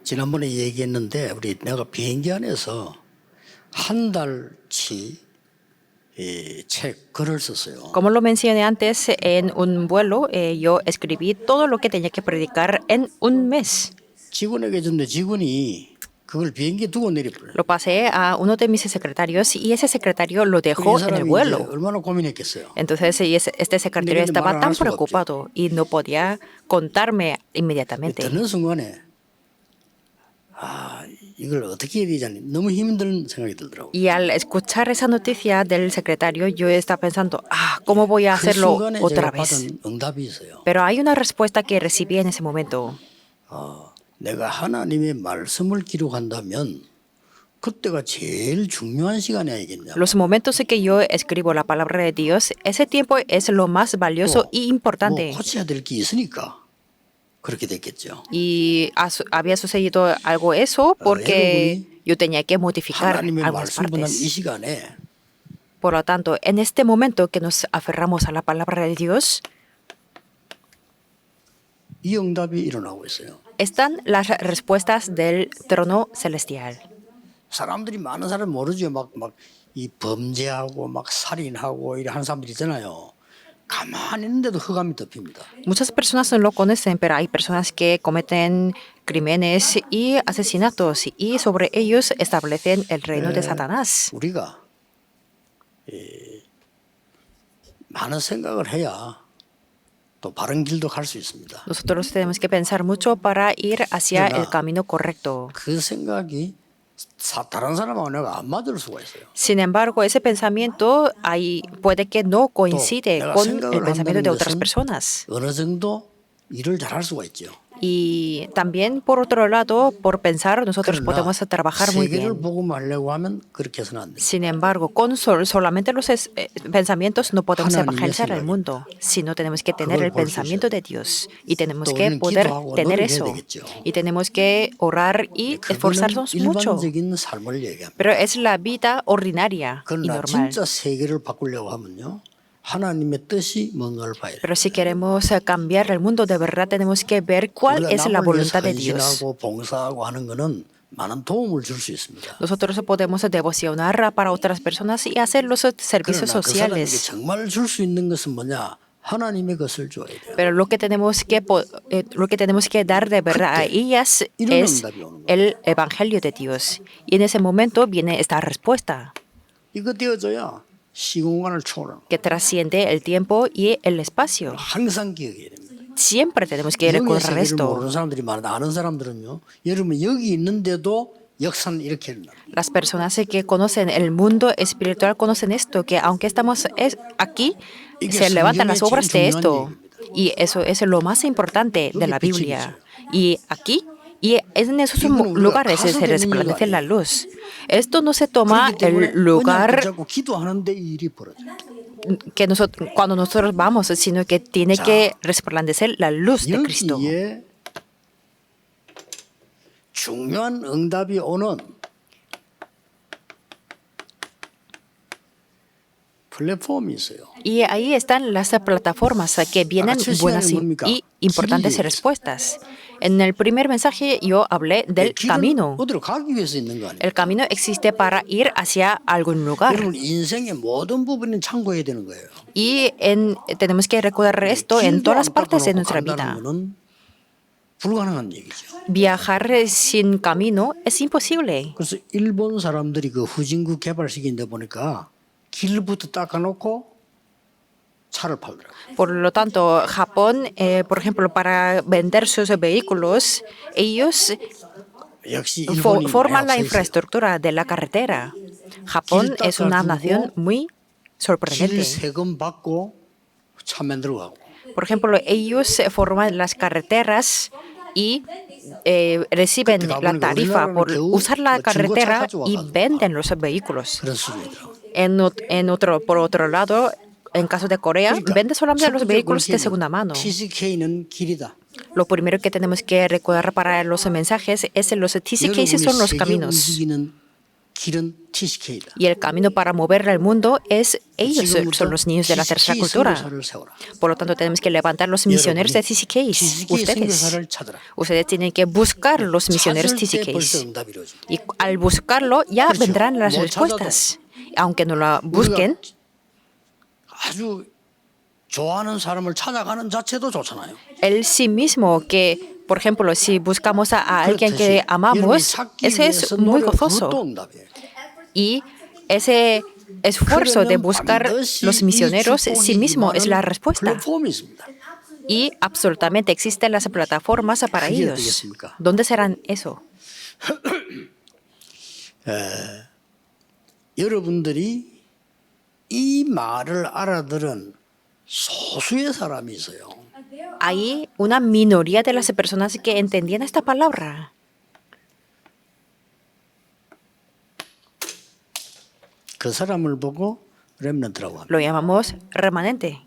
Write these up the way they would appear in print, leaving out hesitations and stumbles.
지난번에 얘기했는데 내가 비행기 안에서 한 달치 책 글을 썼어요. Como lo mencioné antes, en un vuelo yo escribí todo lo que tenía que predicar en un mes. 직원에게 줬는데 직원이 그걸 비행기에 두고 내려버려요. Lo pasé a uno de mis secretarios y ese secretario lo 이 dejó en el 사람이 이제 vuelo. 얼마나 고민했겠어요. Entonces este secretario 근데 estaba 말을 할 tan 수가 없죠. preocupado y no podía contarme inmediatamente. 듣는 순간에 이걸 어떻게 해야 되지? 너무 힘든 생각이 들더라고요. Y al escuchar esa noticia del secretario, yo estaba pensando, ¿cómo voy a 그 hacerlo 순간에 otra 제가 vez? 받은 응답이 있어요. Pero hay una respuesta que recibí en ese momento. 내가 하나님의 말씀을 기록한다면 그때가 제일 중요한 시간이 아니겠냐. Los momentos en que yo escribo la palabra de Dios, ese tiempo es lo más valioso y importante. 뭐 고쳐야 될 게 있으니까 그렇게 됐겠죠. Y había sucedido algo eso porque yo tenía que modificar 하나님의 algunas 말씀을 보는 이 partes. 시간에 Por lo tanto, en este momento que nos aferramos a la palabra de Dios, 이 응답이 일어나고 있어요. están las respuestas del trono celestial. 사람들이 많은 사람 모르죠. 막 이 범죄하고 막 살인하고 이런 하는 사람들 있잖아요. 가만히 있는데도 흑암이 덮입니다. Muchas personas no lo conocen, pero hay personas que cometen crímenes y asesinatos y sobre ellos establecen el reino de Satanás. 우리가 많은 생각을 해야 또 바른 길도 갈 수 있습니다. Nosotros tenemos que pensar mucho para ir hacia el camino correcto. 그 생각이 다른 사람하고 내가 안 맞을 수가 있어요. Sin embargo, ese pensamiento puede que no coincide 내가 con 생각을 el pensamiento 한다는 de otras 것은 personas. 어느 정도 일을 잘할 수가 있죠. Y también, por otro lado, por pensar, nosotros podemos trabajar muy 세계를 bien. 보고 말려고 하면 그렇게 해서는 안 돼요. Sin embargo, con solamente los pensamientos no podemos 하나님의 evangelizar el 생각입니다. mundo, sino tenemos que tener 그걸 el 볼수 pensamiento 있어야 de Dios y tenemos 또 que 우리는 poder 기도하고 tener 노력해야 eso 되겠죠. y tenemos que orar y 그거는 esforzarnos mucho. 일반적인 삶을 얘기합니다. Pero es la vida ordinaria y 그러나 normal. 진짜 세계를 바꾸려고 하면요. 하나님의 뜻이 뭔가를 봐야 돼요. Pero si queremos cambiar el mundo de verdad, tenemos que ver cuál 우리가 es la 남을 위해서 voluntad de Dios. 헌신하고 봉사하고 하는 거는 많은 도움을 줄 수 있습니다. Nosotros podemos devocionar para otras personas y hacer los servicios 그러나 그 사람에게 sociales. 정말 줄 수 있는 것은 뭐냐? 하나님의 것을 줘야 돼요. Pero lo que tenemos que dar de verdad a ellas 이런 es 응답이 오는 거예요. el evangelio de Dios. Y en ese momento viene esta respuesta 이거 되어져야 시공간을 초월하는 que trasciende el tiempo y el espacio. 항상 기억해야 됩니다. Siempre tenemos que 영의 recordar 세계를 esto. 모르는 사람들이 많은데 아는 사람들은요. 여러분 여기 있는데도 역사는 이렇게 된다. Las personas que conocen el mundo espiritual conocen esto, que aunque estamos aquí, se levantan las obras de esto. Y eso es lo más importante de la Biblia. Y aquí, y en esos lugares se resplandece la luz. Esto no se toma el lugar 자꾸 기도하는데 이 일이 벌어져요. que cuando nosotros vamos, sino que tiene que resplandecer la luz de Cristo. 여기에 중요한 응답이 오는 플랫폼이 있어요. Y ahí están las plataformas que vienen buenas y importantes respuestas. En el primer mensaje yo hablé del camino. 어디로 가기 위해서 있는 거 아니에요? El camino existe para ir hacia algún lugar. 여러분 인생의 모든 부분은 참고해야 되는 거예요. Y tenemos que recordar esto en todas las partes de nuestra vida. 간다는 거는 불가능한 얘기죠. Viajar sin camino es imposible. 그래서 일본 사람들이 그 후진국 개발시키는데 보니까 길부터 닦아놓고 차를 팔더라고요. Por lo tanto, Japón, por ejemplo, para vender sus vehículos, ellos 역시 일본이 forman la 앞서 있어요. infraestructura de la carretera. Japón es una nación muy 길 sorprendente. 세금 받고 차 만들어 가고 Por ejemplo, ellos forman las carreteras y reciben la tarifa por usar la carretera y venden los vehículos. 그런 수준이더라고요. Por otro lado, en caso de Corea, vende solamente los vehículos de segunda mano. TCK는 길이다. Lo primero que tenemos que recordar para los mensajes es los TCKs son los 세계 caminos. 움직이는 길은 TCK다. Y el camino para mover al mundo es ellos, son los niños de la tercera cultura. Por lo tanto, tenemos que levantar los misioneros de TCKs. Ustedes tienen que buscar los misioneros TCKs. Y al buscarlo, ya vendrán las respuestas. Aunque no la busquen, 아주 좋아하는 사람을 찾아가는 자체도 좋잖아요. el sí mismo que, por ejemplo, si buscamos a alguien que amamos, eso es muy gozoso. Y ese esfuerzo de buscar los misioneros sí mismo es la respuesta. Y absolutamente existen las plataformas para ellos. ¿Dónde serán eso? 여러분들이 이 말을 알아들은 소수의 사람이 있어요. Hay una minoría de las personas que entendían esta palabra. 그 사람을 보고 렘넌트라고 합니다. Lo llamamos remanente.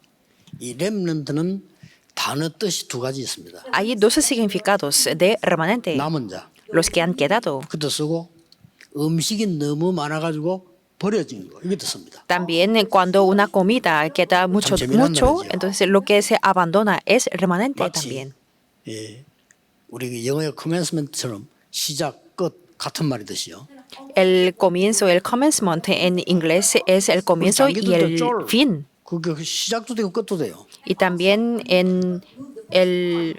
이 렘넌트는 단어 뜻이 두 가지 있습니다. Hay dos significados de remanente. 남은 자. Los que han quedado. 그것도 쓰고 음식이 너무 많아가지고 버려진 거 이것도 씁니다. También cuando una comida queda mucho, entonces lo que se abandona es remanente también. 예, 우리 영어의 commencement처럼 시작, 끝 같은 말이듯이요. El comienzo, el commencement en inglés es el comienzo y el fin. 그 시작도 되고 끝도 돼요. Y también en el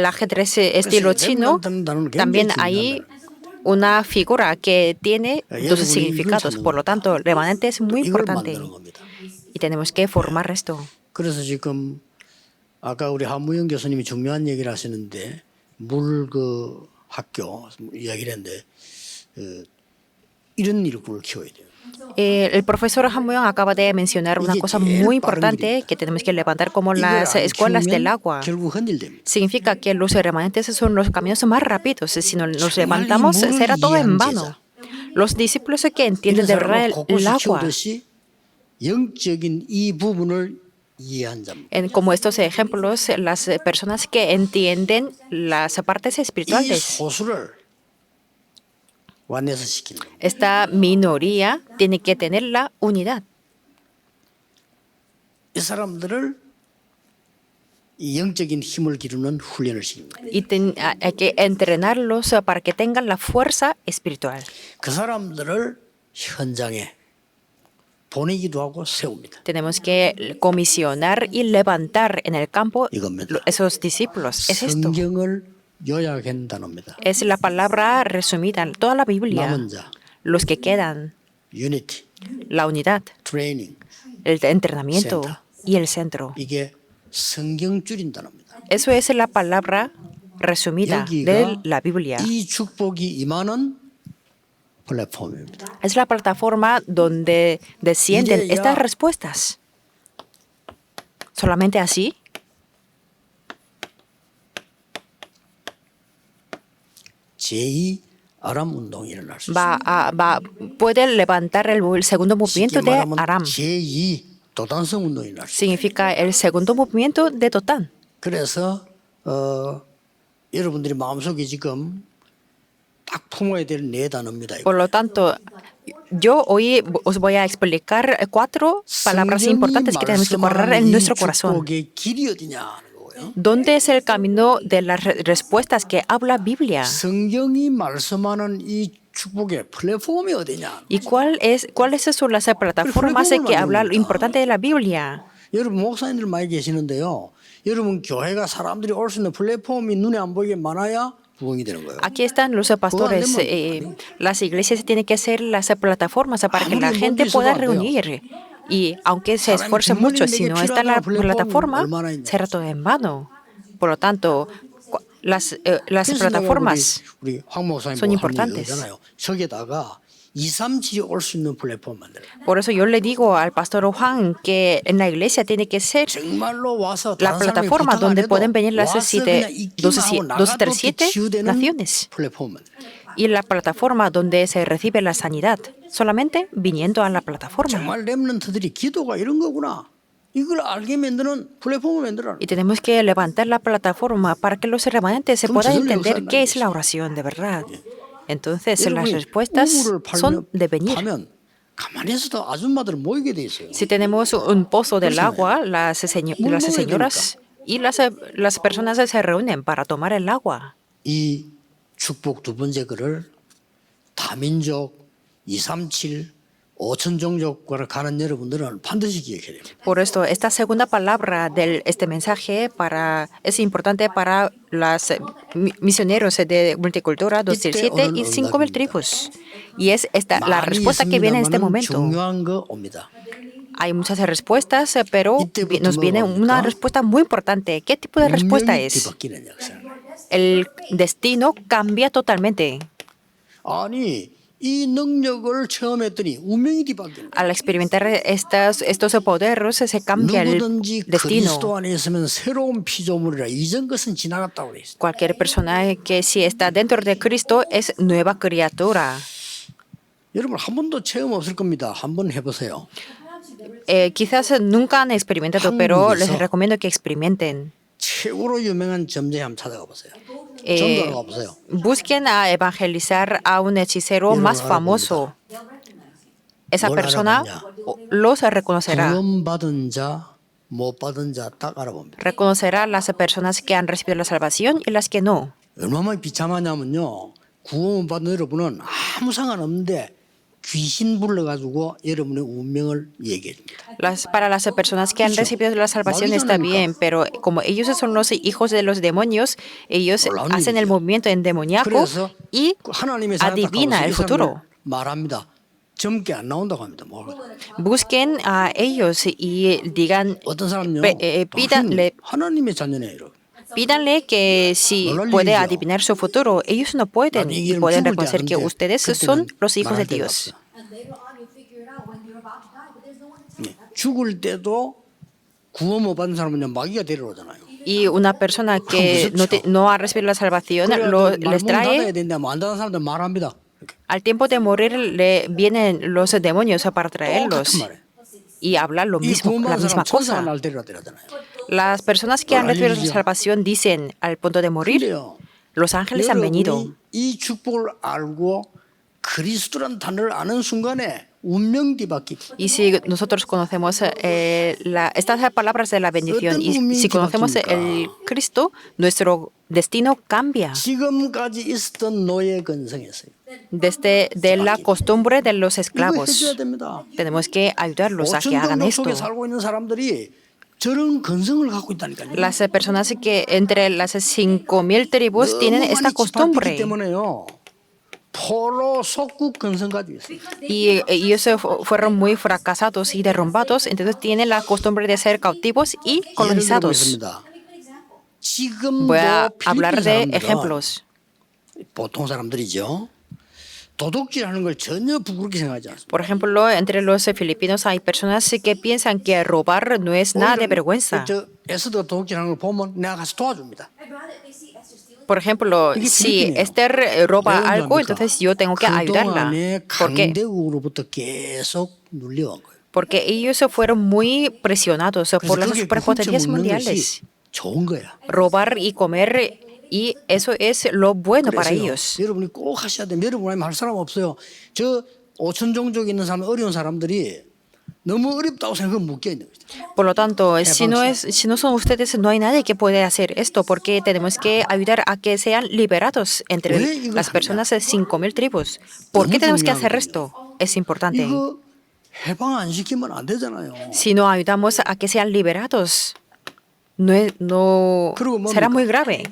ajedrez estilo chino también hay una figura que tiene dos significados. Por lo tanto, remanente es muy importante y tenemos que formar esto. 그래서 지금 아까 우리 한무영 교수님이 중요한 얘기를 하시는데 물 그 학교 이야기를 했는데 이런 일꾼을 키워야 돼요. El profesor Han Muyong acaba de mencionar una cosa muy importante que tenemos que levantar como las escuelas del agua. Significa que los remanentes son los caminos más rápidos. Si no los levantamos, será todo en vano. Los discípulos que entienden de verdad el agua, como estos ejemplos, las personas que entienden las partes espirituales, esta minoría tiene que tener la unidad. 이 사람들을 이 영적인 힘을 기르는 훈련을 시킵니다. Y hay que entrenarlos para que tengan la fuerza espiritual. 그 사람들을 현장에 보내기도 하고 세웁니다. Tenemos que comisionar y levantar en el campo 이겁니다. esos discípulos. Es esto. 성경을 요약한 단어입니다. Es la palabra resumida en toda la Biblia. 남은 자, Los que quedan, 유니티, la unidad, 트레이닝, el entrenamiento Centro. y el centro. 이게 성경 줄인 단어입니다. Eso es la palabra resumida de 여기가 la Biblia. 이 축복이 임하는 플랫폼입니다. Es la plataforma donde descienden 이제야 estas respuestas. Solamente así 제2 아람 운동이 일어날 수 있습니다. puede levantar el segundo movimiento 쉽게 de 말하면 Aram. 제2 도단성 운동이 일어날 수 있습니다. Significa el segundo movimiento de Dotán. 그래서 여러분들이 마음속에 지금 딱 품어야 될 네 단어입니다. Por lo tanto, yo hoy os voy a explicar 4 palabras importantes que tenemos que guardar en nuestro corazón. 축복의 길이 어디냐 하는 거고요. ¿Dónde es el camino de las respuestas que habla Biblia? 성경이 말씀하는 이 축복의 플랫폼이 어디냐. ¿Y cuáles son las plataformas que habla lo importante de la Biblia? 여러분 목사님들 많이 계시는데요. 여러분 교회가 사람들이 올 수 있는 플랫폼이 눈에 안 보이게 많아야 부흥이 되는 거예요. Aquí están los pastores. Las iglesias tienen que ser las plataformas para que la gente pueda reunir. Y aunque se esfuerce mucho, si no está la plataforma, será todo en vano. Por lo tanto, las plataformas son importantes. 저기다가 237이 올 수 있는 플랫폼 만들어요. Por eso yo le digo al pastor Juan que en la iglesia tiene que ser 정말로 와서 la plataforma donde pueden venir las 237 naciones. 플랫폼 만들어요. Y la plataforma donde se recibe la sanidad, solamente viniendo a la plataforma. 정말 렘넌트들이 기도가 이런 거구나. 이걸 알게 만드는 플랫폼을 만들어. Y tenemos que levantar la plataforma para que los remanentes se puedan entender qué es la oración de verdad. Entonces las 여러분이 respuestas 우물을 son de venir. 파면 가만히 있어도 아줌마들은 모이게 돼 있어요. Si tenemos un pozo del 그렇잖아요. agua, las señoras y las personas se reúnen para tomar el agua. 이 축복 두 번째 글을 다민족 237 5천 종족과를 가는 여러분들은 반드시 기억해야 됩니다. Por esto, esta segunda palabra de este mensaje es importante para los misioneros de multicultura 207 y 5.000 tribus. Y es esta la respuesta que viene en este momento. 중요한 거 옵니다. Hay muchas respuestas, pero nos viene una respuesta muy importante. ¿Qué tipo de respuesta 운명이 es? 뒤바뀌는 역사를. El destino cambia totalmente. 아니 이 능력을 처음 했더니 운명이 뒤바뀌는 거예요. Al experimentar estos poderes se cambia el 누구든지 destino. 그리스도 안에 있으면 새로운 피조물이라 이전 것은 지나갔다고 그래 있어요. Cualquier persona que si está dentro de Cristo es nueva criatura. 여러분 한 번도 체험 없을 겁니다. 한번 해보세요. Quizás nunca han experimentado, pero les 한국에서 recomiendo que experimenten. 최고로 유명한 점쟁이 한번 찾아가 보세요. Eh, 전도하러 가보세요. Busquen a evangelizar a un hechicero Pero más ahora famoso. Esa 뭘 persona 알아보냐? los reconocerá. 구원받은 자, 못 받은 자 딱 알아봅니다. Reconocerá las personas que han recibido la salvación y las que no. 얼마나 비참하냐면요. 구원받은 여러분은 아무 상관없는데 귀신 불러가지고 여러분의 운명을 얘기해 줍니다. Para las personas que han recibido la salvación está bien, pero como ellos son los hijos de los demonios, ellos hacen el movimiento endemoniaco 그래서 y 하나님의 사람 adivina el futuro. 말합니다. 젊게 안 나온다고 합니다. Busquen a ellos y digan, 어떤 사람은요. pídanle, 하나님의 자녀네 이러. pídanle que si puede adivinar su futuro. Ellos no pueden y pueden reconocer que ustedes son los hijos de Dios. 죽을 때도 구원 못 받은 사람은요 마귀가 데려오잖아요. Y una persona que no ha recibido la salvación les trae. 안 닫은 사람들 말합니다. Al tiempo de morir le vienen los demonios para traerlos y hablar lo 이 mismo, la 구원받은 misma 사람 천사가 cosa. 날 데려왔잖아요. Las personas que han recibido la salvación dicen al punto de morir, 그래요. los ángeles han venido. 여러분이 이 축복을 알고 그리스도란 단어를 아는 순간에 운명 뒤바뀌기. Y si nosotros conocemos estas palabras de la bendición y si conocemos el Cristo, nuestro destino cambia. 지금까지 있었던 노예 근성에서요. Desde de la costumbre de los 이거 esclavos, 해줘야 됩니다. tenemos que ayudarlos a que hagan 5천 esto. 속에 살고 있는 사람들이 저런 근성을 갖고 있다니까요. Las personas que entre las 5.000 tribus tienen 너무 esta 많이 짓밟히기 costumbre 때문에요. 포로 속국 근성 가지고 있어요. y ellos fueron muy fracasados y derrumbados, entonces tienen la costumbre de ser cautivos y 예를 colonizados. 들어보겠습니다. 지금도 Voy a 필리핀 hablar de 사람들은 ejemplos. 보통 사람들이죠. 도둑질하는 걸 전혀 부끄럽게 생각하지 않습니다. Por ejemplo, entre los filipinos hay personas que piensan que robar no es nada de vergüenza. 저 에스더 도둑질하는 걸 보면 내가 가서 도와줍니다. Por ejemplo, si Esther roba algo, entonces yo tengo que ayudarla. 그동안에 ¿Por qué? 강대국으로부터 계속 눌려온 거예요. Porque ellos fueron muy presionados por las 그렇게 superpotencias 훔쳐 먹는 mundiales. 것이 좋은 거야. Robar y comer, y eso es lo bueno para 그래서요, ellos. 여러분이 꼭 하셔야 돼요. 여러분 아니면 할 사람 없어요. 저 5천 종족 있는 사람, 어려운 사람들이 너무 어렵다고 생각하면 묶여 있는 거죠. Por lo tanto, si no son ustedes, no hay nadie que puede hacer esto, porque tenemos que ayudar a que sean liberados entre las personas de 5.000 tribus. ¿Por qué tenemos que hacer esto? Es importante. 이거 해방 안 시키면 안 되잖아요. Si no ayudamos a que sean liberados, no será muy grave.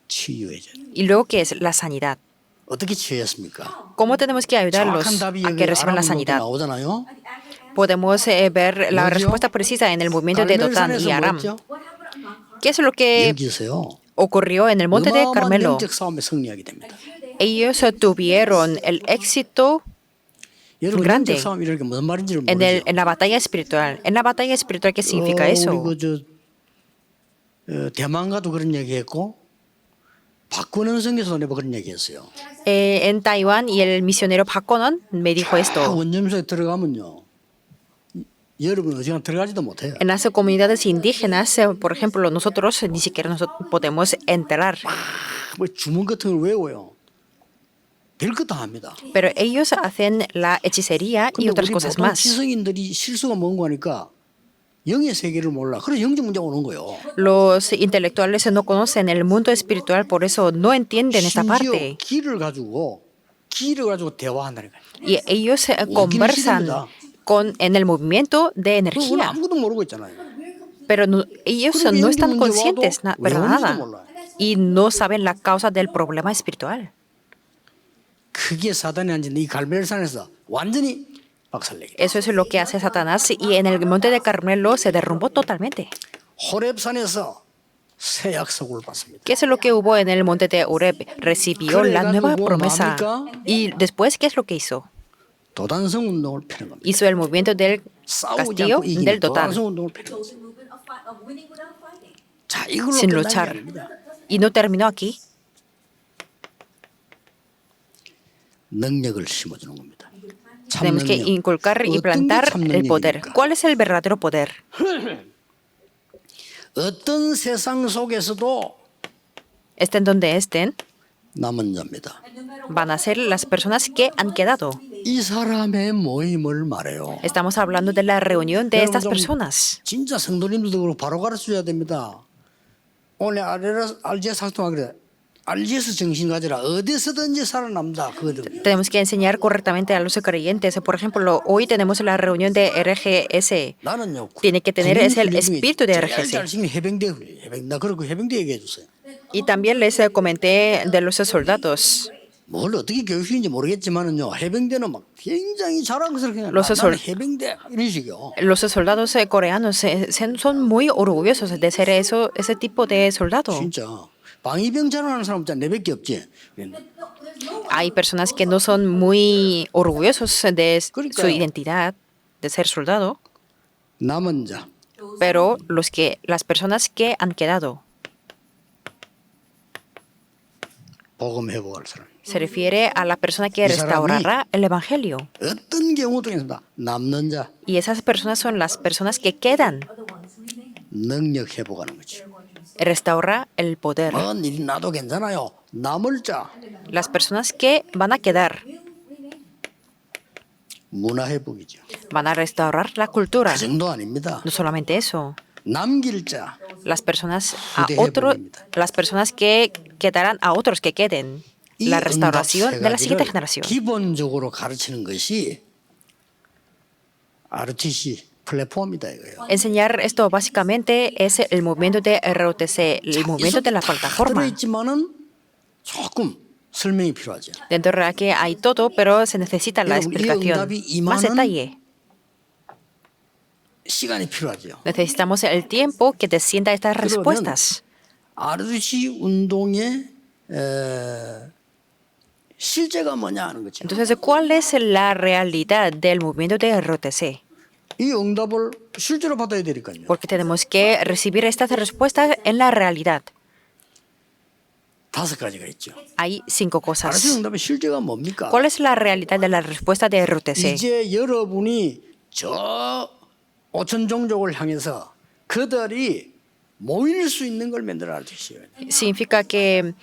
치유해줘. Y luego, ¿qué es la sanidad? 어떻게 치유했습니까? ¿Cómo tenemos que ayudarlos 정확한 답이 a 여기 que reciban la 아람으로 sanidad? 나오잖아요. Podemos ver la 뭐죠? respuesta precisa en el movimiento de Dotán y Aram. ¿Qué es lo que 여기서요. ocurrió en el monte de 어마어마한 Carmelo? 영적 싸움에 승리하게 됩니다. Ellos tuvieron el éxito 여러분 grande 영적 싸움 이렇게 무슨 말인지를 모르죠. en la batalla espiritual. En la batalla espiritual, ¿qué significa eso? 우리 대만가도 그런 얘기했고 박근원 선교사도 그런 얘기했어요. En Taiwán, y el misionero Pakonon me dijo esto. 원점소에 들어가면요. 여러분 어지간 들어가지도 못해요. En las comunidades indígenas, por ejemplo, nosotros ni siquiera podemos entrar. 뭐 주문 같은 걸 외워요. 별것 다 합니다. Pero ellos hacen la hechicería y 근데 otras 우리 cosas 보통 más. 지성인들이 실수가 뭔가 하니까 영의 세계를 몰라. 그래서 영적 문제가 오는 거예요. Los intelectuales no conocen el mundo espiritual, por eso no entienden esta 심지어 parte. 기를 가지고 대화한다니까요. Y ellos conversan en el movimiento de 그럼 우리는 energía, 아무것도 모르고 있잖아요. pero ellos 그리고 no 영적 están 문제 conscientes 와도 왜 para 오는지도 nada 몰라요. y no saben la causa del problema espiritual. 그게 사단이 앉은 이 갈멜산에서 완전히 박살내게. Eso es lo que hace Satanás y en el monte de Carmelo se derrumbó totalmente. 호렙산에서 새 약속을 받습니다. ¿Qué es lo que hubo en el monte de Oreb? Recibió la nueva promesa. Y después, ¿qué es lo que hizo? 도단성 운동을 펴는 겁니다. Hizo el movimiento del 싸우지 castillo 않고 이기는 del Dotán, 도단성 운동을 펴는 겁니다. 자, 이걸로 sin 끝난 게 luchar. 아닙니다. Y no terminó aquí. 능력을 심어주는 겁니다. Tenemos que inculcar y plantar el poder. ¿Cuál es el verdadero poder? 어떤 세상 속에서도 Estén donde estén, 남은 자입니다. van a ser las personas que han quedado. 이 사람의 모임을 말해요. Estamos hablando de la reunión de estas 좀 personas. 진짜 성도님들도 그렇고 바로 가르쳐줘야 됩니다. 오늘 알제스 학통하기 그래. 알제스 정신 가지라. 어디서든지 살아남다. 그거든. Tenemos que enseñar correctamente a los creyentes. Por ejemplo, hoy tenemos la reunión de RGS. 나는요. Tiene que tener 군인 es el 훈련 중에 espíritu de 제일 RGS. 잘 시키는 해병대 훈련. 나 그렇고 해병대 얘기해 주세요. Y también les comenté de los soldados. 뭘 어떻게 교육시키는지 모르겠지만은요. 해병대는 막 굉장히 자랑스럽게 los 나는 해병대 이런 식이요. Los soldados coreanos son muy orgullosos de ser ese tipo de soldado. 진짜 방위병 자랑하는 사람 진짜 내밖에 없지. Hay personas que no son muy orgullosos de su 그러니까요. identidad de ser soldado, 남은 자 pero las personas que han quedado 복음 회복할 사람. se refiere a la persona que restaurará el evangelio. 어떤 경우도 있습니다. 남는 자 Y esas personas son las personas que quedan. 능력 회복하는 거지. Restaura el poder. 뭔 일이 나도 괜찮아요. 남을 자 Las personas que van a quedar 문화 회복이죠. van a restaurar la cultura. 그 정도 아닙니다. No solamente eso. 남길 자 Las personas las personas que quedarán a otros que queden. 이 La 응답 restauración 세 de la siguiente 가지를 generación. 기본적으로 가르치는 것이 RTC 플랫폼이다 이거예요. Enseñar esto básicamente es el movimiento de ROTC, el movimiento de la plataforma. 들어있지만은 조금 설명이 필요하죠. Dentro de aquí hay todo, pero se necesita la 여러분, 이 explicación, 응답이 más 임하는 detalle. 시간이 필요하죠. Necesitamos el tiempo que descienda estas 그러면 respuestas. RTC 운동의 실제가 뭐냐 하는 거죠. Entonces, ¿cuál es la realidad del movimiento de ROTC? 이 응답을 실제로 받아야 되니까요. Porque tenemos que recibir estas respuestas en la realidad. 5가지가 있죠. Hay 5 RTC cosas. 응답의 실제가 뭡니까? ¿Cuál es la realidad de la respuesta de ROTC? 이제 여러분이 저 5천 종족을 향해서 그들이 모일 수 있는 걸 만들어야 되시요. Significa que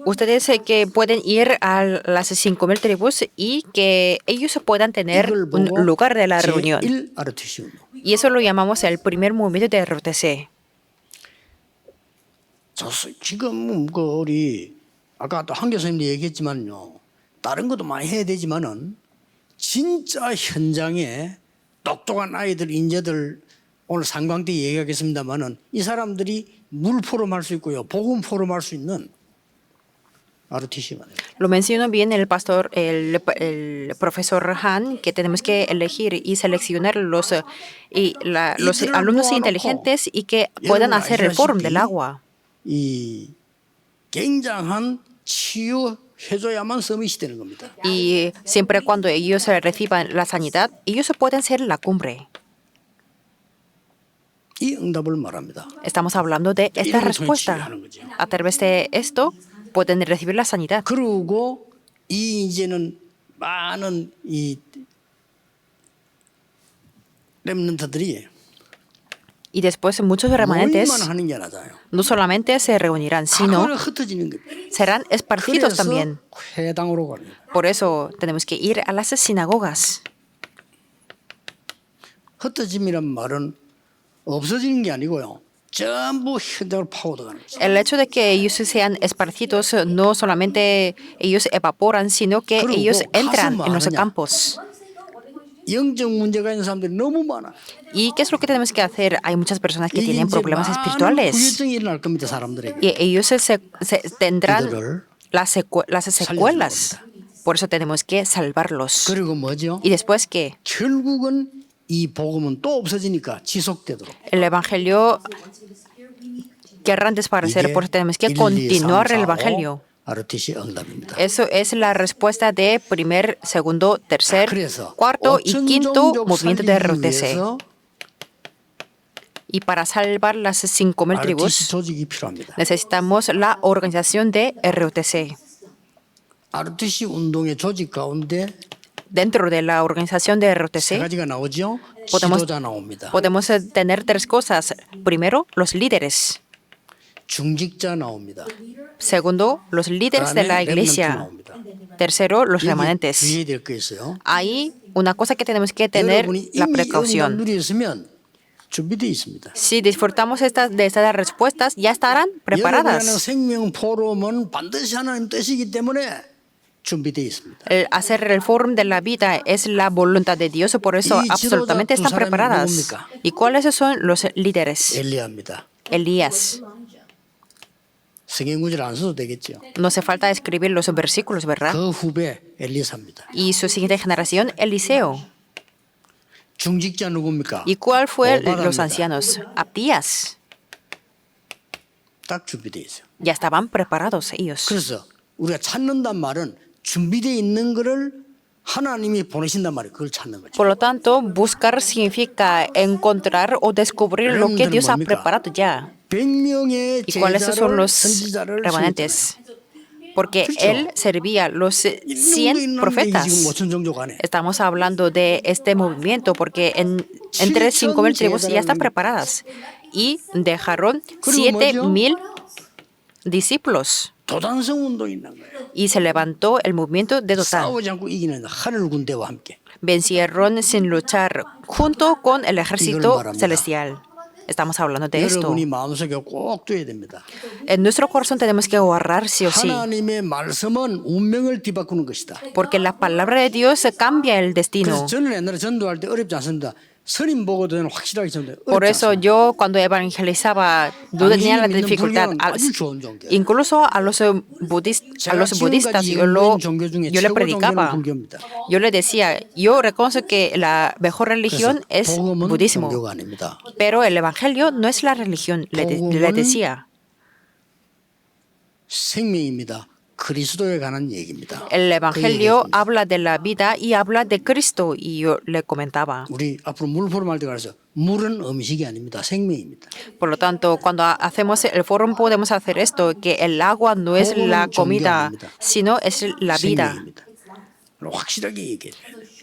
ustedes que pueden ir a las 5,000 tribus y que ellos puedan tener 이걸 un 보고 lugar de la reunión. 제1 RTC 운동. Y eso lo llamamos el primer movimiento de ROTC. 지금 우리 아까 또 한 교수님도 얘기했지만요. 다른 것도 많이 해야 되지만은 진짜 현장에 똑똑한 아이들, 인재들 오늘 상광 때 얘기하겠습니다만은 이 사람들이 물 포럼 할 수 있고요. 복음 포럼 할 수 있는 RTC가 돼요. Lo mencionó bien el profesor Han, que tenemos que elegir y seleccionar los alumnos inteligentes y que puedan hacer el fórum del agua. 이 굉장한 치유해줘야만 서밋이 되는 겁니다. Y siempre cuando ellos reciban la sanidad, ellos pueden ser la cumbre. 이 응답을 말합니다. Estamos hablando de esta 이런 respuesta. 치유하는 거죠. A través de esto pueden recibir la sanidad. 그리고 이 이제는 많은 이 렘넌트들이 Y después muchos remanentes 모임만 하는 게 아니잖아요. no solamente se reunirán, sino 그걸 흩어지는 겁니다. serán esparcidos 그래서 también. 회당으로 갑니다. Por eso tenemos que ir a las sinagogas. 흩어짐이란 말은 없어지는 게 아니고요. 전부 현장으로 파고들어가는 거죠. El hecho de que ellos sean esparcidos, no solamente ellos evaporan, sino que 그리고 ellos entran 가서 en los 뭐 하느냐? campos. 영적 문제가 있는 사람들이 너무 많아. ¿Y qué es lo que tenemos que hacer? Hay muchas personas que 이게 tienen 이제 problemas 많은 espirituales 후유증이 일어날 겁니다, 사람들에게. y ellos tendrán 이들을 las secuelas. Por eso tenemos que salvarlos. 그리고 뭐죠? ¿Y después qué? 결국은 이 복음은 또 없어지니까 지속되도록. El Evangelio querrán desaparecer, por eso tenemos que continuar el Evangelio. RTC 응답입니다. Eso es la respuesta de primer, segundo, tercer, 그래서 cuarto y quinto 5,000종족 movimiento de 살리기 ROTC. 위해서 Y para salvar las 5,000 RTC tribus, 조직이 필요합니다. necesitamos la organización de ROTC. RTC 운동의 조직 가운데 Dentro de la organización de 세 ROTC 가지가 나오죠. podemos, 지도자 나옵니다. podemos tener tres cosas. Primero, los líderes. 중직자 나옵니다. Segundo, los líderes de la 그다음에 렘넌트 iglesia. 나옵니다. Tercero, los 여기 remanentes. 주의해야 될 거 있어요. Hay una cosa que tenemos que tener 여러분이 la 이미 응답 precaución. 누리었으면 준비되어 있습니다. Si disfrutamos de estas respuestas, ya estarán 여러분의 preparadas. 생명 포럼은 반드시 하나님 뜻이기 때문에 준비되어 있습니다. El hacer el fórum de la vida es la voluntad de Dios, por eso 이 absolutamente 지도자 두 están 사람이 preparadas. 누굽니까? ¿Y cuáles son los líderes? 엘리야입니다. Elías. 성경 구절 안 써도 되겠죠. No hace falta escribir los versículos, ¿verdad? 그 후배 엘리사입니다. Y su siguiente generación, Eliseo. 중직자 누굽니까? ¿Y cuál fue 오바다입니다. los ancianos? Abdías. 딱 준비되어 있어요. Ya estaban preparados ellos. 그래서 우리가 찾는단 말은 준비되어 있는 거를 하나님이 보내신단 말이에요. 그걸 찾는 거죠. Por lo tanto, buscar significa encontrar o descubrir lo que Dios ha preparado ya. 100명의 ¿Y cuáles son 제자를 los 선지자를 remanentes? Porque 그렇죠. él servía los 100 profetas. 지금 5천 종족 안에 Estamos hablando de este movimiento porque entre 5,000 tribus ya están preparadas y dejaron 7,000 discípulos 도단성 운동이 있는 거예요. y se levantó el movimiento de Dotán. 싸우지 않고 이기는 하늘 군대와 함께. Vencieron sin luchar junto con el ejército 이걸 말합니다. celestial. Estamos hablando de esto. 여러분이 마음속에 꼭 둬야 됩니다. En nuestro corazón tenemos que ahorrar sí o sí, 하나님의 말씀은 운명을 뒤바꾸는 것이다. porque la palabra de Dios cambia el destino. 그래서 저는 옛날에 전도할 때 어렵지 않습니다. 선임 보고도 확실하게 전도. Por eso yo cuando evangelizaba no tenía la dificultad. Incluso a los budistas yo le predicaba. Yo le decía, yo reconozco que la mejor religión es budismo, pero el evangelio no es la religión, le decía. 생명입니다. 그리스도에 관한 얘기입니다. El evangelio habla de la vida y habla de Cristo y yo le comentaba. 우리 앞으로 물 포럼할 때 가서 물은 음식이 아닙니다. 생명입니다. Por lo tanto, cuando hacemos el foro podemos hacer esto, que el agua no es la comida, sino es la vida. 생명입니다. 확실하게 얘기해요.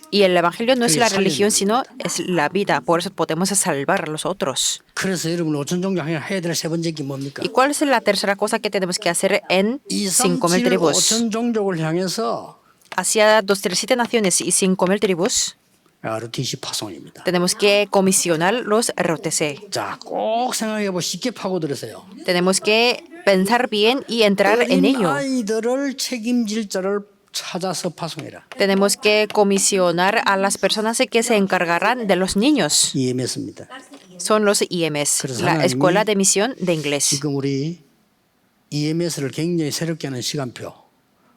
Y el evangelio no es la religión, sino es la vida. Por eso podemos salvar a los otros. 그래서 여러분 5천 종족 해야 될 세 번째 게 뭡니까? ¿Y cuál es la tercera cosa que tenemos que hacer en 5,000 tribus? 5천 종족을 향해서 Hacia 237 naciones y 5,000 tribus, RTC 파송입니다. tenemos que comisionar los ROTC. 자, 꼭 생각해보고 쉽게 파고들으세요. Tenemos que pensar bien y entrar en 어린 ello. 아이들을 책임질 자를 찾아서 파송해라. Tenemos que comisionar a las personas que se encargarán de los niños. EMS입니다. Son los IMS, 그래서 la 하나님이 Escuela de Misión de Inglés. 지금 우리 EMS를 굉장히 새롭게 하는 시간표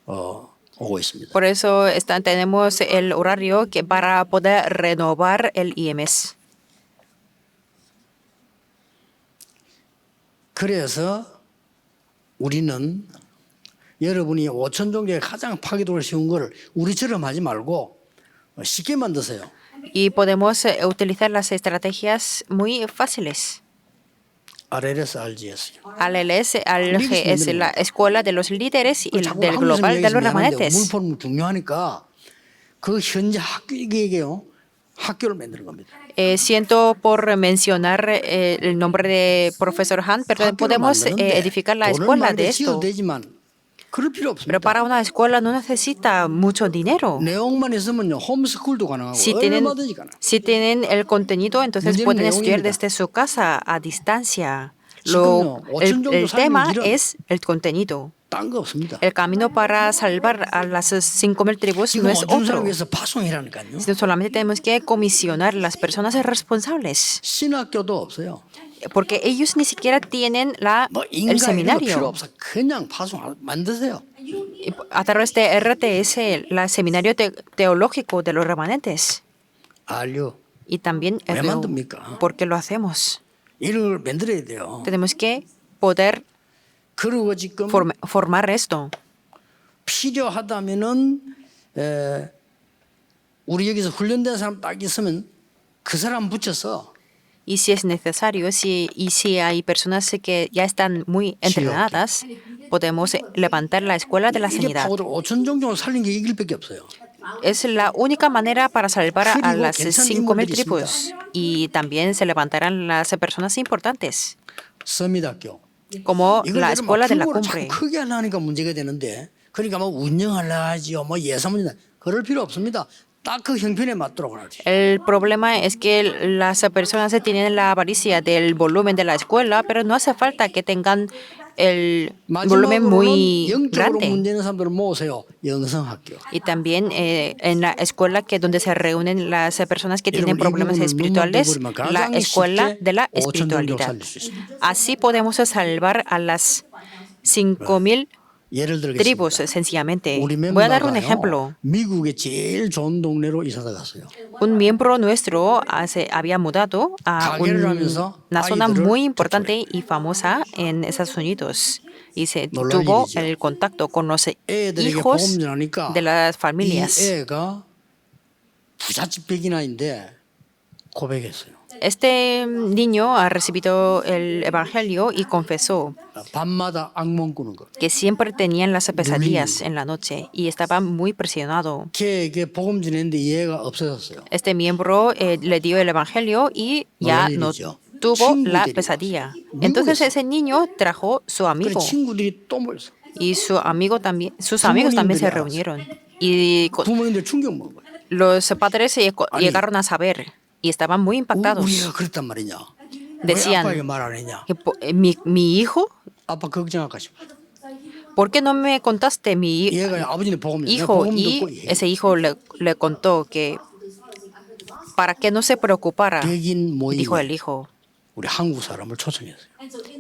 오고 있습니다. Por eso tenemos el horario que para poder renovar el IMS. 그래서 우리는 여러분이 5천 종족의 가장 파괴력을 씌운 걸 우리처럼 하지 말고 쉽게 만드세요. Y podemos utilizar las estrategias muy fáciles. RLS, RGS. ALLS, ALGS, la Escuela de los Líderes y del Global de los Remanentes. 물포럼 중요하니까 그 현재 학교 얘기해요. 학교를 만드는 겁니다. Siento por mencionar el nombre de profesor Han, pero 학교를 podemos 만드는데 edificar la 돈을 escuela 많이 de 지어도 esto. 되지만 그럴 필요 Pero 없습니다. para una escuela no necesita mucho dinero. 내용만 있으면요 홈스쿨도 가능하고 Si tienen, 얼마든지 가능. si tienen el contenido, entonces 문제는 pueden estudiar 내용입니다. desde su casa a distancia. 지금요 5천 정도 El 살리는 tema 길은 es el contenido. 딴 거 없습니다. El camino para salvar a las 5,000 tribus no 지금 es 어준 사람 otro, 위해서 파송이라니까요. sino solamente tenemos que comisionar a las personas responsables, 신학교도 없어요. porque ellos ni siquiera tienen 뭐 el 인가 이런 거 필요 seminario. 없어. 그냥 파송 만드세요. A través de RTS, el seminario teológico de los remanentes, 알려. y también 왜 RU. 만듭니까? ¿Por qué lo hacemos? 이런 걸 만들어야 돼요. Tenemos que poder 그리고 지금 formar esto. 필요하다면은 우리 여기서 훈련된 사람 딱 있으면 그 사람 붙여서 Y si es necesario, si hay personas que ya están muy entrenadas, podemos levantar la escuela de la 이게 sanidad. 파고들 5천 정도 살린 게 이길 밖에 없어요. Es la única manera para salvar a 그리고 las 괜찮은 5,000 인물들이 tribus. Y también se levantarán las personas importantes, 서밋학교. como 이걸 la 내가 막 escuela de la 규모를 자꾸 cumbre. 크게 하려니까 문제가 되는데 그러니까 뭐 운영하려 하지요. 뭐 예산 문제 그럴 필요 없습니다. 딱 그 형편에 맞도록 하지. El problema es que las personas tienen la avaricia del volumen de la escuela, pero no hace falta que tengan el volumen 마지막으로는 muy 영적으로 grande. 문제 있는 사람들을 모으세요. 영성학교. Y también en la escuela que donde se reúnen las personas que tienen 여러분, 이 problemas 부분을 espirituales, 눈만 떠 la 가장 escuela 쉽게 de la 5천 정도 espiritualidad. 살릴 수 있습니다. Así podemos salvar a las 5,000 예를 tribus 들겠습니다. sencillamente. 우리 Voy a dar un ejemplo. 멤버가요. 미국의 제일 좋은 동네로 이사가 갔어요. Un miembro nuestro había mudado a 가게를 하면서 una zona 아이들을 muy importante y famosa en Estados Unidos y se 놀랄 tuvo 일이죠. el contacto con los 애들에게 hijos 복음 전하니까 de las 이 familias. 애가 부잣집 백인아인데 고백했어요. Este niño ha recibido el evangelio y confesó 밤마다 악몽 꾸는 거. que siempre tenían las pesadillas en la noche y estaba muy presionado. 걔에게 복음 전했는데 이 애가 없어졌어요. Este miembro le dio el evangelio y ya 놀랄 no 일이죠. tuvo la 친구들이 pesadilla. 미국에서. Entonces ese niño trajo su 그래 amigo 친구들이 또 모였어. y su amigo también, sus amigos también se reunieron y 부모님들 충격 먹은 거예요. los padres 아니, llegaron a saber y estaban muy impactados. 우리가 그랬단 말이냐. Decían, 왜 아빠에게 말 안 했냐. que mi hijo, 아빠 걱정할까 싶어. ¿por qué no me contaste mi 얘가 아버지는 복음 내가 hijo? 복음 듣고 Y ese hijo le contó que para que no se preocupara, 백인 모임에 dijo el hijo. 우리 한국 사람을 초청했어요.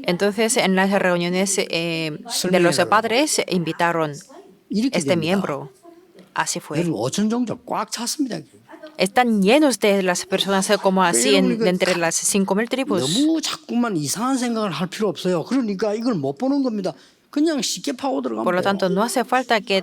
Entonces, en las reuniones de los padres invitaron 이렇게 este 됩니다. miembro. Así fue. 여러분 5천 정도 꽉 찼습니다. Están llenos de las personas como así Pero de entre las 5,000 tribus. 너무 자꾸만 이상한 생각을 할 필요 없어요. 그러니까 이걸 못 보는 겁니다. 그냥 쉽게 파고 들어가면 Por lo 돼요. tanto, no hace falta que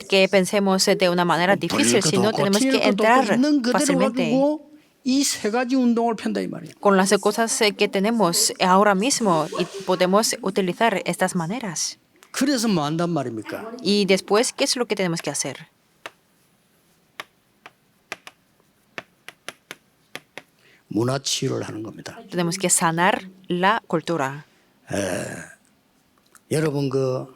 que pensemos de una manera difícil, sino tenemos que entrar 있는 그대로 fácilmente 가지고 이 세 가지 운동을 편다 이 말이에요. con las cosas que tenemos ahora mismo y podemos utilizar estas maneras. 그래서 뭐 한단 말입니까? Y después, ¿qué es lo que tenemos que hacer? 문화 치유를 하는 겁니다. Tenemos que sanar la cultura. 여러분 그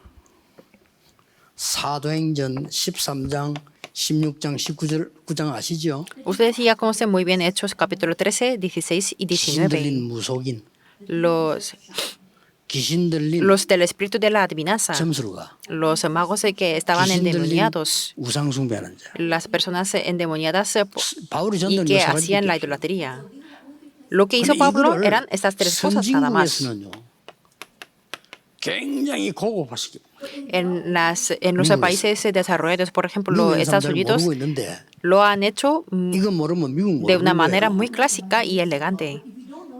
사도행전 13장, 16장, 19장 아시죠? Ustedes ya conocen muy bien Hechos capítulo 13, 16 y 귀신 19. 들린 무속인, Los 귀신 들린 del espíritu de la adivinanza, 점수가, los magos que estaban 귀신 들린 endemoniados, 우상 숭배하는 자. las personas endemoniadas 바울이 y 전도는 que 요 세 가지 hacían la 얘기했죠. idolatría. Lo que hizo 근데 Pablo 이거를 eran estas tres cosas nada más. 선진국에서는요 굉장히 고급화시키고 En los países desarrollados, por ejemplo, 미국의 Estados 사람들은 Unidos, 모르고 있는데 lo han hecho 이거 모르면 미국 de una 모르는 manera 거예요. muy clásica y elegante.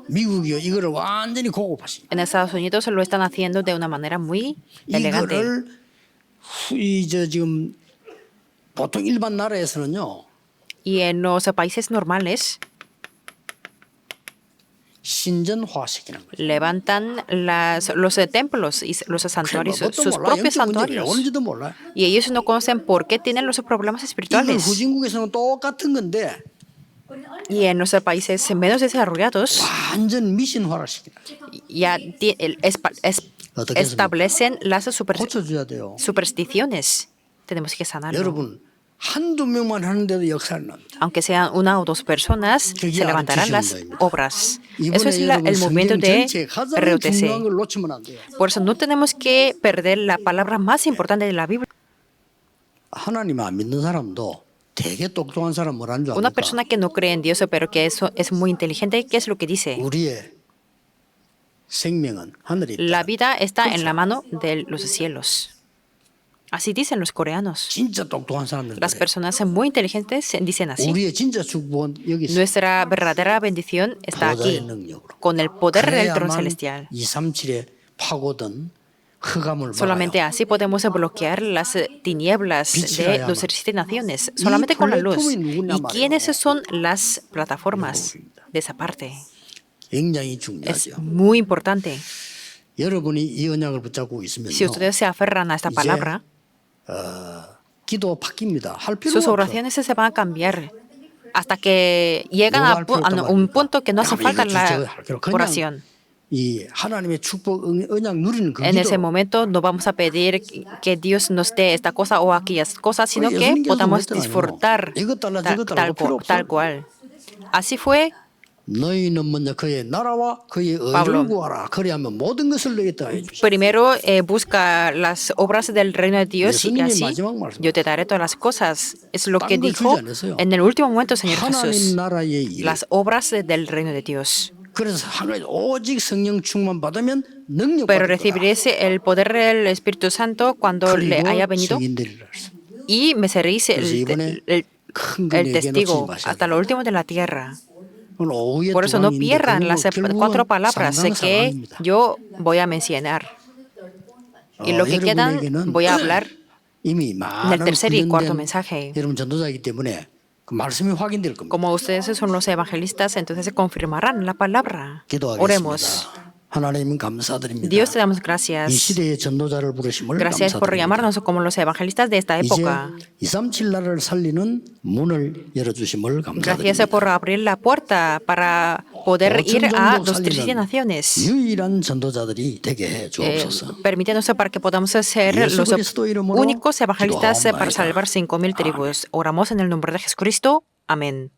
미국이요 이거를 완전히 고급화시켜. En Estados Unidos lo están haciendo de una manera muy elegante. 이거를 지금 보통 일반 나라에서는요 Y en los países normales 신전화시키는 거죠. levantan los templos y los santuarios, 그것도 sus 몰라. propios 영적 문제 왜 santuarios. 오는지도 몰라. Y ellos no conocen por qué tienen los problemas 이건 espirituales. 후진국에서는 똑같은 건데 Y en los países menos desarrollados 완전 미신화시키는 ya establecen las 고쳐줘야 돼요. supersticiones. Tenemos que sanarlo. 여러분 한두 명만 하는데도 역사를 납니다. Aunque sean una o dos personas, se levantarán las obras. Eso es 이번에 el movimiento 성경 de 전체에 가장 RUTC. 중요한 걸 놓치면 안 돼요. Por eso no tenemos que perder la palabra más importante de la Biblia. 하나님 안 믿는 사람도 되게 똑똑한 사람 뭐라는 줄 Una 압니까? persona que no cree en Dios, pero que eso es muy inteligente, ¿qué es lo que dice? 우리의 생명은 하늘에 있다. La vida está en la mano de los cielos. Así dicen los coreanos. 진짜 똑똑한 사람들은 Las 그래요. personas muy inteligentes dicen así. 우리의 진짜 축복은 여기 있어. Nuestra verdadera bendición está 보좌의 aquí, 능력으로. con el poder del trono 그래야만 celestial. 237에 파고든 흑암을 Solamente 막아요. así podemos bloquear las tinieblas de 비치라야만. los siete naciones, solamente con la luz. 플랫폼이 누구냐 ¿Y quiénes 말이에요. son las plataformas de esa parte? 굉장히 Es 중요하죠. muy importante. 여러분이 이 언약을 붙잡고 있으면요. Si ustedes se aferran a esta palabra, 기도 바뀝니다. 할 필요가 sus 없어. oraciones se van a cambiar hasta que llegan 뭐가 a 할 필요 없단 un 말입니까? punto que no hace 야, falta 이거 la 저거 할 필요 없어. oración. 이 하나님의 축복 언약 누리는 그 En ese 기도. momento no vamos a pedir que Dios nos dé esta cosa o aquellas cosas, sino que 예수님께서 podamos 그랬잖아요. disfrutar 이것 달라 저것 달라 필요 없어. tal cual. Así fue 너희는 먼저 그의 나라와 그의 Pablo. 의를 구하라. 그리하면 모든 것을 내겠다 해주시오. primero busca las obras del reino de Dios y 예수님이 así 마지막 말씀. yo te daré todas las cosas. Es lo que 딴걸 dijo 주지 않았어요. en el último momento el Señor 하나님 Jesús. 나라의 일. Las obras del reino de Dios. 그래서 하나님 오직 성령 충만 받으면 능력 Pero 받을 거다. recibiréis el poder del Espíritu Santo cuando le haya venido 증인되리라 했어. y me seréis 그래서 이번에 큰 el 근에게 testigo 놓치지 마세요. hasta lo último de la tierra. 오늘 오후에 Por eso no 두 pierdan 강인데 las 결국은 cuatro palabras 상당 que 상황입니다. yo voy a mencionar. Y lo que quedan 여러분에게는 voy a hablar 이미 en 많은 el tercer y cuarto 훈련된 mensaje. 여러분 전도자이기 때문에 그 말씀이 확인될 겁니다. Como ustedes son los evangelistas, entonces se confirmarán la palabra. 기도하겠습니다. Oremos. 하나님 감사드립니다. Dios te damos 이 gracias. 시대의 전도자를 부르심을 Gracias por 감사드립니다. llamarnos como los evangelistas de esta 이제 época. 237 나라를 살리는 문을 열어주심을 Gracias 감사드립니다. por abrir la puerta para poder ir a los 17 naciones. 유일한 전도자들이 되게 해 주옵소서. Permítanos para que podamos ser 예수 los 그리스도 이름으로 únicos evangelistas para 기도하옵나이다. salvar 5,000 tribus. Oramos en el nombre de Jesucristo. Amén.